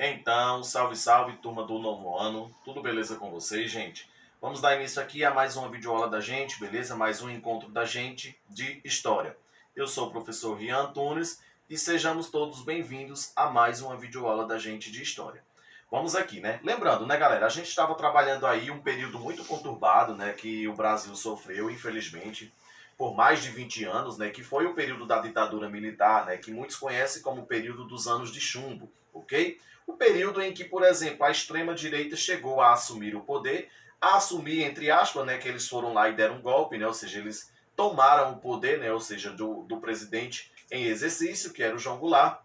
Então, salve, salve, turma do novo ano. Tudo beleza com vocês, gente? Vamos dar início aqui a mais uma videoaula da gente, beleza? Mais um encontro da gente de história. Eu sou o professor Rian Antunes e sejamos todos bem-vindos a mais uma videoaula da gente de história. Vamos aqui, né? Lembrando, né, galera? A gente estava trabalhando aí um período muito conturbado, né, que o Brasil sofreu, infelizmente, por mais de 20 anos, né, que foi o período da ditadura militar, né, que muitos conhecem como o período dos anos de chumbo, ok? O período em que, por exemplo, a extrema-direita chegou a assumir o poder, a assumir, entre aspas, né, que eles foram lá e deram um golpe, né, ou seja, eles tomaram o poder, né, ou seja, do presidente em exercício, que era o João Goulart,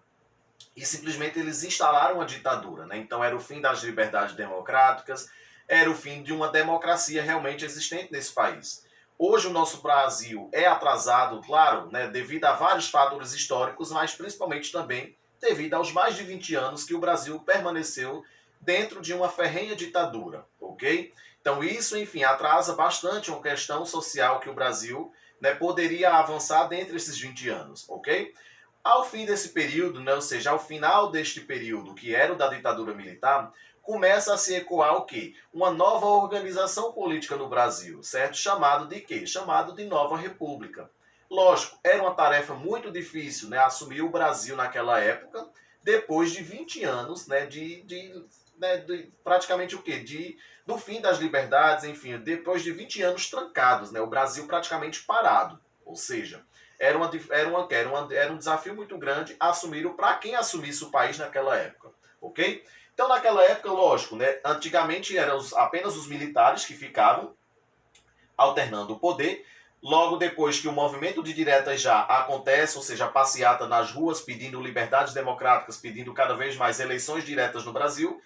e simplesmente eles instalaram a ditadura, né? Então era o fim das liberdades democráticas, era o fim de uma democracia realmente existente nesse país. Hoje o nosso Brasil é atrasado, claro, né, devido a vários fatores históricos, mas principalmente também devido aos mais de 20 anos que o Brasil permaneceu dentro de uma ferrenha ditadura, ok? Então isso, enfim, atrasa bastante uma questão social que o Brasil, né, poderia avançar dentro desses 20 anos, ok? Ao fim desse período, né, ou seja, ao final deste período, que era o da ditadura militar, começa a se ecoar o quê? Uma nova organização política no Brasil, certo? Chamado de quê? Chamado de Nova República. Lógico, era uma tarefa muito difícil, né, assumir o Brasil naquela época, depois de 20 anos, né, de praticamente o quê? Do fim das liberdades, enfim, depois de 20 anos trancados, né, o Brasil praticamente parado. Ou seja, era um desafio muito grande assumir para quem assumisse o país naquela época, ok? Então, naquela época, lógico, né, antigamente eram apenas os militares que ficavam alternando o poder. Logo depois que o movimento de diretas já acontece, ou seja, a passeata nas ruas pedindo liberdades democráticas, pedindo cada vez mais eleições diretas no Brasil,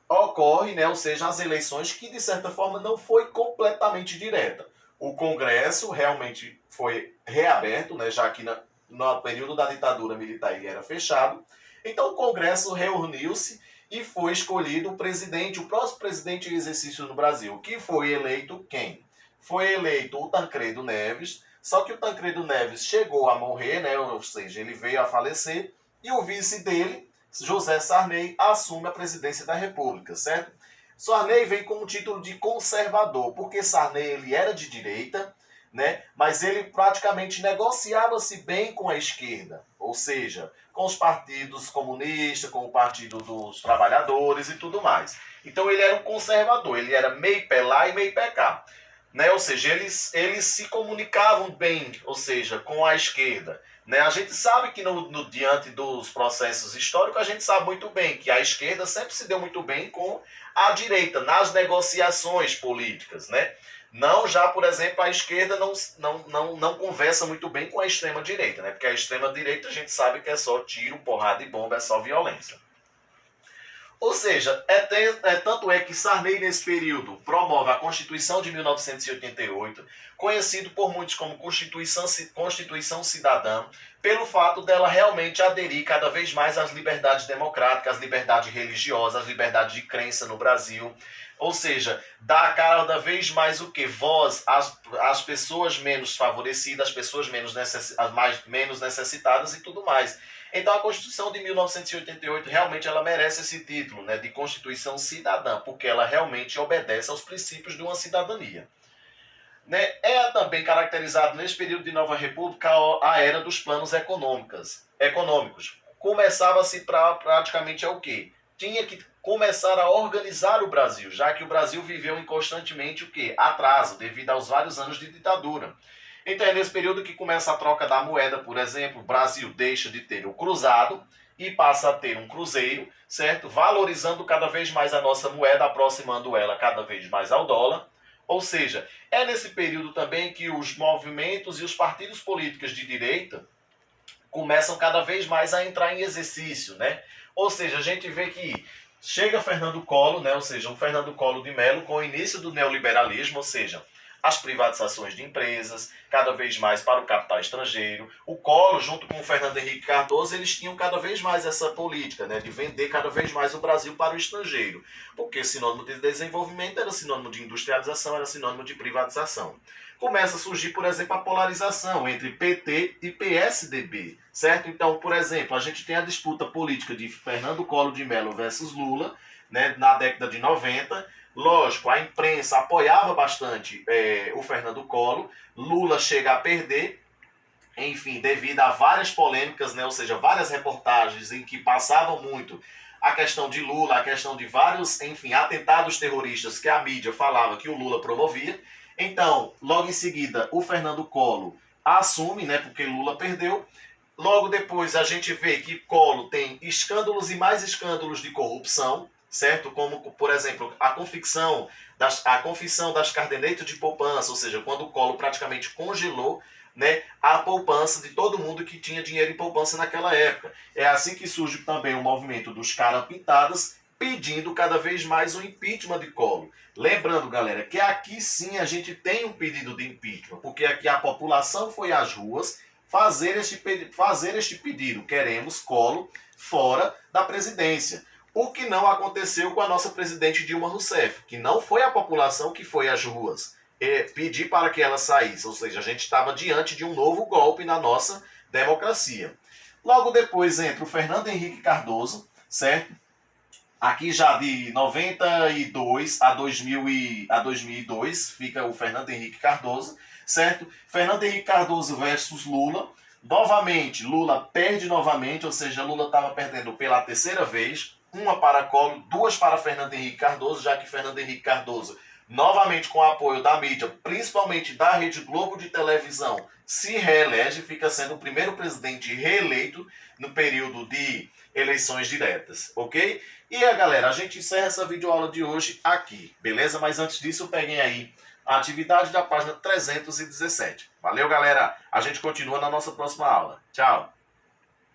ocorre, né, ou seja, as eleições que de certa forma não foi completamente direta. O Congresso realmente foi reaberto, né, já que no período da ditadura militar ele era fechado. Então o Congresso reuniu-se e foi escolhido o presidente, o próximo presidente em exercício no Brasil, que foi eleito quem? Foi eleito o Tancredo Neves, só que o Tancredo Neves chegou a morrer, né, ou seja, ele veio a falecer, e o vice dele, José Sarney, assume a presidência da República, certo? Sarney vem com o título de conservador, porque Sarney ele era de direita, né? Mas ele praticamente negociava-se bem com a esquerda, ou seja, com os partidos comunistas, com o Partido dos Trabalhadores e tudo mais. Então ele era um conservador, ele era meio pé lá e meio pé cá. Né? Ou seja, eles se comunicavam bem, ou seja, com a esquerda. Né? A gente sabe que diante dos processos históricos, a gente sabe muito bem que a esquerda sempre se deu muito bem com a direita, nas negociações políticas. Né? Não já, por exemplo, a esquerda não conversa muito bem com a extrema-direita, né? Porque a extrema-direita a gente sabe que é só tiro, porrada e bomba, é só violência. Ou seja, tanto é que Sarney, nesse período, promove a Constituição de 1988, conhecido por muitos como Constituição Cidadã, pelo fato dela realmente aderir cada vez mais às liberdades democráticas, às liberdades religiosas, às liberdades de crença no Brasil. Ou seja, dá cada vez mais o que? Voz às pessoas menos favorecidas, às pessoas menos necessitadas e tudo mais. Então a Constituição de 1988 realmente ela merece esse título, né, de Constituição Cidadã, porque ela realmente obedece aos princípios de uma cidadania. Né? É também caracterizado nesse período de Nova República a era dos planos econômicos. Começava-se praticamente o quê? Tinha que começar a organizar o Brasil, já que o Brasil viveu em constantemente o quê? Atraso, devido aos vários anos de ditadura. Então é nesse período que começa a troca da moeda, por exemplo, o Brasil deixa de ter o cruzado e passa a ter um cruzeiro, certo? Valorizando cada vez mais a nossa moeda, aproximando ela cada vez mais ao dólar. Ou seja, é nesse período também que os movimentos e os partidos políticos de direita começam cada vez mais a entrar em exercício, né? Ou seja, a gente vê que chega Fernando Collor, né? Ou seja, um Fernando Collor de Mello com o início do neoliberalismo, ou seja, as privatizações de empresas, cada vez mais para o capital estrangeiro. O Collor, junto com o Fernando Henrique Cardoso, eles tinham cada vez mais essa política, né, de vender cada vez mais o Brasil para o estrangeiro. Porque sinônimo de desenvolvimento era sinônimo de industrialização, era sinônimo de privatização. começa a surgir, por exemplo, a polarização entre PT e PSDB, certo? Então, por exemplo, a gente tem a disputa política de Fernando Collor de Mello versus Lula, né, na década de 90. Lógico, a imprensa apoiava bastante o Fernando Collor, Lula chega a perder, enfim, devido a várias polêmicas, né, ou seja, várias reportagens em que passavam muito a questão de Lula, a questão de vários, enfim, atentados terroristas que a mídia falava que o Lula promovia. Então, logo em seguida, o Fernando Collor assume, né, porque Lula perdeu. Logo depois a gente vê que Collor tem escândalos e mais escândalos de corrupção, certo? Como, por exemplo, a confissão das cardenetas de poupança, ou seja, quando o Collor praticamente congelou, né, a poupança de todo mundo que tinha dinheiro em poupança naquela época. É assim que surge também o movimento dos caras pintadas, pedindo cada vez mais o impeachment de Collor. Lembrando, galera, que aqui sim a gente tem um pedido de impeachment, porque aqui a população foi às ruas fazer este pedido. Queremos Collor fora da presidência. O que não aconteceu com a nossa presidente Dilma Rousseff, que não foi a população que foi às ruas pedir para que ela saísse. Ou seja, a gente estava diante de um novo golpe na nossa democracia. Logo depois entra o Fernando Henrique Cardoso, certo? Aqui já de 92 a 2002 fica o Fernando Henrique Cardoso, certo? Fernando Henrique Cardoso versus Lula. Novamente, Lula perde novamente, ou seja, Lula estava perdendo pela terceira vez. Uma para Collor, duas para Fernando Henrique Cardoso, já que Fernando Henrique Cardoso, novamente com o apoio da mídia, principalmente da Rede Globo de televisão, se reelege, fica sendo o primeiro presidente reeleito no período de eleições diretas, ok? E galera, a gente encerra essa videoaula de hoje aqui, beleza? Mas antes disso, peguem aí a atividade da página 317. Valeu, galera! A gente continua na nossa próxima aula. Tchau!